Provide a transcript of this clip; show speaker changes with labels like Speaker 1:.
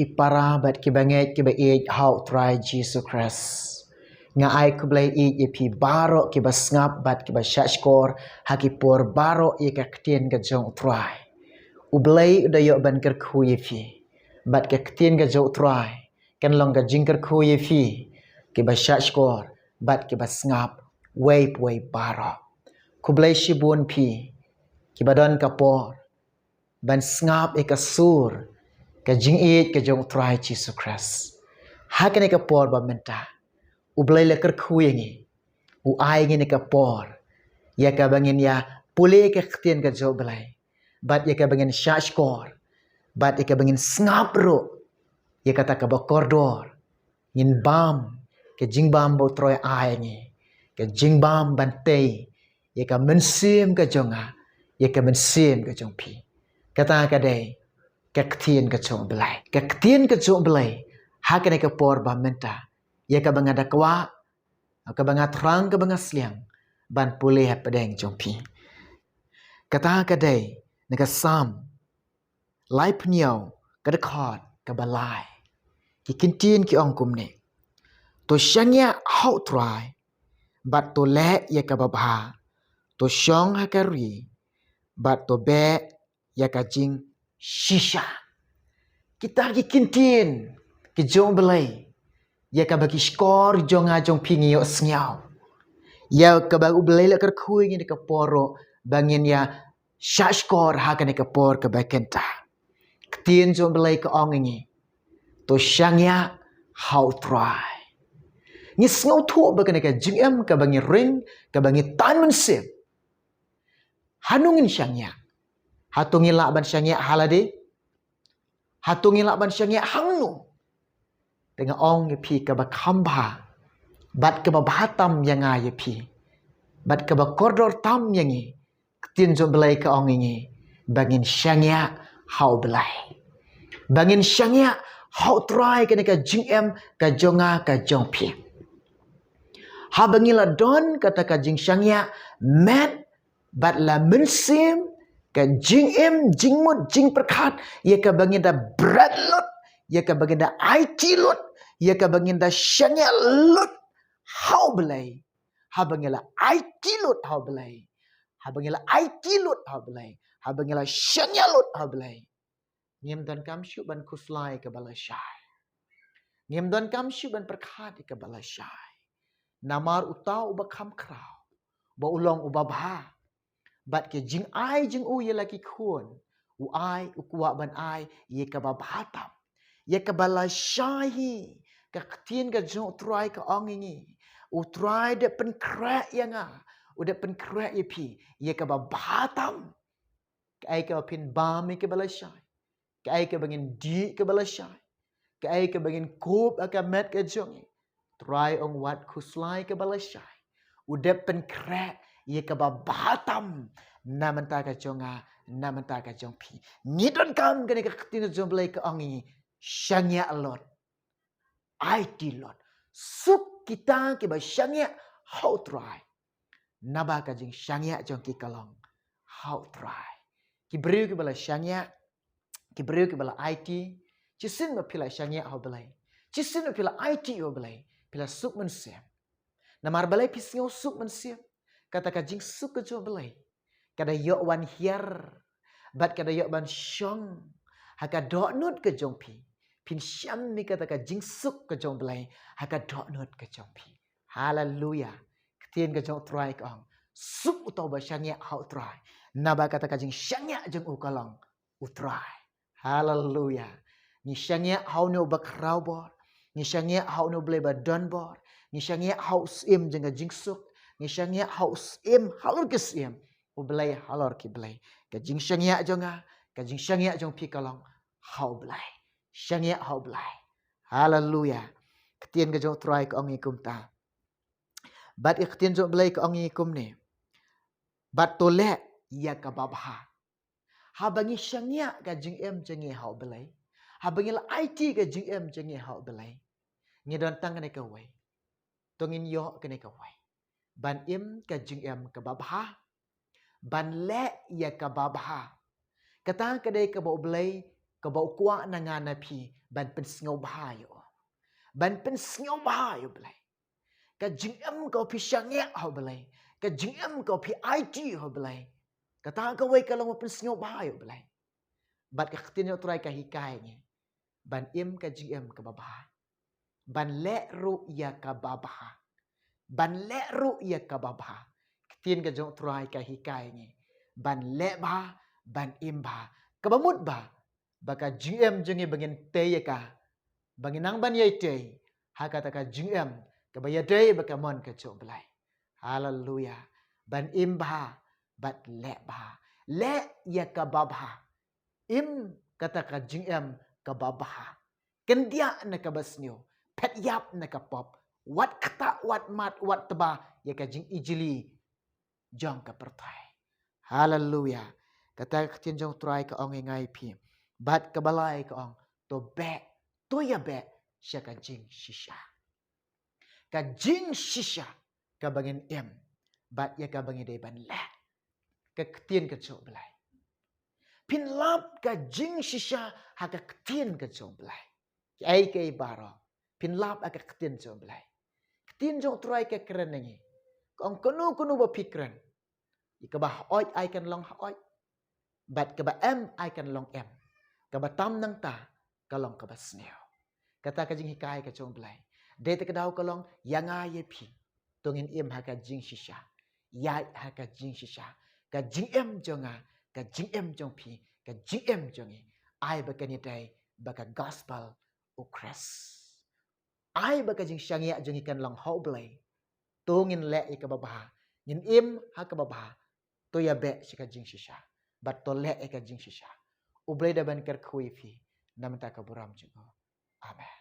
Speaker 1: ki para bat ki banget ki ba how try Jesus Christ. Nga ai ku blai ye pi baro ki ba ngap bat ki ba shashkor ha ki por baro ye ka ktien ga jong try. U blai da yo ban ker khu ye fi. Bat ka ktien ga jong try. Kan long ga jing ker khu ye fi ki ba shashkor bat ki ba ngap way baro. Ku blai shibun pi ki ba don ka por ban ngap e ka sur ka jing e ka jong try Jesus Christ. Ha ka ne ka por ba menta. U blai la ker khu ye ngi. U ai ngi ne ka por. Ya ka bangin ya pule ka ktien ka jong blai. Bat ya ka bangin shashkor. Bat ya ka bangin ngap ro. Ya kata ka ba kordor. Ngin bam ke jing bam bo troy ai ngi. Ke jing bam bantay. Ya ka mensim ka jonga. Ya ka mensim ka jong pi. Kata ka day. Ka ktien ka jong blai. Ka ktien ka jong blai. Ha ka ne ka por ba menta. Ya ka banga dakwa. Ka banga terang ka banga sliang. Ban pulih pedeng jong pi. Kata ka day. Naka sam. Lai pniaw. Ka dekot. Ka balai. Ki kintin ki ong kum ne. To syangya hau try. Bat to le ya ka babha. To syong ha ka ri. Bat to be ya ka jing shisha. Kita ki kintin. Ki jong belai. Ya ka bagi skor jonga jong pingi yo sngyaw. Ya ka bagu belai la ker kui ngi ka poro. Bangin ya shashkor ha ka ne ka por ka bakenta. Ktien jong belai ka ong ngi. To syangya how try. Ngi sngaw tu ba ka ne ka jing em ka bangi ring ka bangi tan mensip. Hanungin syangya. Hatungi lakban syangya halade. Hatungi lakban syangya hangnu. Dengan ong ye pi ka ba khamba. Bat ka ba batam yang ye pi. Bat ka ba koridor tam yang ye. Ktien jong belai ka ong ngi. Bangin syangya how belai. Bangin syangya how try ka ne ka jing em ka jonga ka jong pi. Ha bangila don kata ka jing syangya met bat la mensim ka jing em jing mut jing perkat ya ka banginda bread lot ya ka banginda IT lot ya ka banginda syangya lot how belai. Ha bangila IT lot how belai. Ha bangila IT lot how belai. Ha bangila syangya lot how belai. Ngem dan kam syu ban kuslai ka balasai. Ngem dan kam syu ban perkat ka balasai. Namar utau uba kam kraw. Ba ulong uba bha. Bat ke jing ai jing u ye laki kun. U ai u kuwa ban ai ye ka ba bhatam. Ye ka bala shahi. Ka ktien ka jong try ka ongingi. U try de pen krak yang a. U de pen krak ye pi. Ye ka ba bhatam. Ka ai ka pin bam ye ka bala shai. Ka ai ka bangin di ka bala shai. Ka ai ka bangin kup ka met ka jong. Try ong wat kuslai ke balasai. Udep pen krek ye ke babatam. Namanta ka jonga, namanta ka jong pi. Ngidon kam kene ka ketina jong belai ke ongi. Syangya lot. IT lot. Suk kita ke ba syangya how try. Naba ka jing syangya jong ki kalong. How try. Ki beriu ke bala syangya. Ki beriu ke bala IT. Cisin ma pila syangya how belai. Cisin ma pila IT how belai. Pila suk mensiap. Namar balai pisngau suk mensiap. Kata ka jing suk ke jo balai. Kada yok wan hiar. Bat kada yok ban syong. Haka dok nut ke jong pi. Pin syam ni kata ka jing suk ke jong balai. Haka dok nut ke jong pi. Haleluya. Ketien ke jong try ke ong. Suk utau ba syangya hau try. Naba kata ka jing syangya jong u kalong. U try. Haleluya. Ni syangya hau ni ubak raubor. Ni syangya hau no blay ba don bor. Ni syangya hau sim jenga jingsuk. Ni syangya hau sim halor ke sim. U blay halor ki blay. Ka jing syangya jonga. Ka jing syangya jong pi kalong. Hau blay. Syangya hau blay. Haleluya. Ketien ka jong try ka ong ikum ta. Bat ketien jong blay ka ong ikum ni. Bat tolek ya ka babha. Ha bangi syangya ka jing em jengi hau blay. Habangil IT ka jing em jengi hau belai. Ngidon tang kene ka wai. Tongin yo kene ka wai. Ban im ka jing em ka babha. Ban le ya ka babha. Kata ka dai ka ba belai Kebau kuak nangan api ban pensengau bahayo. Ban pensengau bahayo belai. Ka jingam kau pi syangyak ho belai. Ka jingam kau pi IT ho belai. Kata ka wei kalau pensengau bahayo belai. Bat ka ketin trai ka hikainya. Ban im ka jingam ka babah. Ban le ru ya ka babah. Ban le ru ya ka babah. Ketin ka jong trai ka hikainya. Ban le ba ban im ba. Kabamut ba. Baka GM jengi bangin teye ka. Bangin nang ban yai teye. Hakata ka GM. Kabaya teye baka mon ka jong belai. Hallelujah. Ban im ba. Bat le ba. Le ya ka babah. Im kata ka GM ka babah. Kendia na ka basnyo. Pet yap na ka pop. Wat kata, wat mat, wat teba. Ya ka jing ijili. Jong ka pertai. Hallelujah. Kata ketin jong try ka ong ngai pi. Bat kabalai ka ong. To be. To ya be. Siya ka jing shisha. Ka jing shisha. Ka bangin im. Bat ya ka bangin day ban le. Ka ketin ka jong belai. Pin lap ka jing shisha. Ha ka ketin ka jong belai. Ay kay baro. Pin lap ka ketin jong belai. Ketin jong try ka keren nangi. Kong kuno-kuno ba pikran. Ika ba oi ay kan long oi. Bat ka ba em ay kan long em. Ka ba tam nang ta kalong ka ba sneo. Kata ka jing hikay ka jong belai. Dete ka daw kalong yanga ye pi. Tungin im ha ka jing shisha. Yai ha ka jing shisha. Ka jing em jonga. Ka jing em jong pi. Ka jing em jongi. Ay ba kanitay baka gospel o kres. Ay ba ka jing syangya jong ikan long ho belai. Tungin le ika babaha. Nin im ha ka babaha. To ya be si ka jing shisha. Bat to le ika jing shisha. Ublay da ban ker kui fi. Namta ka buram jugo. Amen.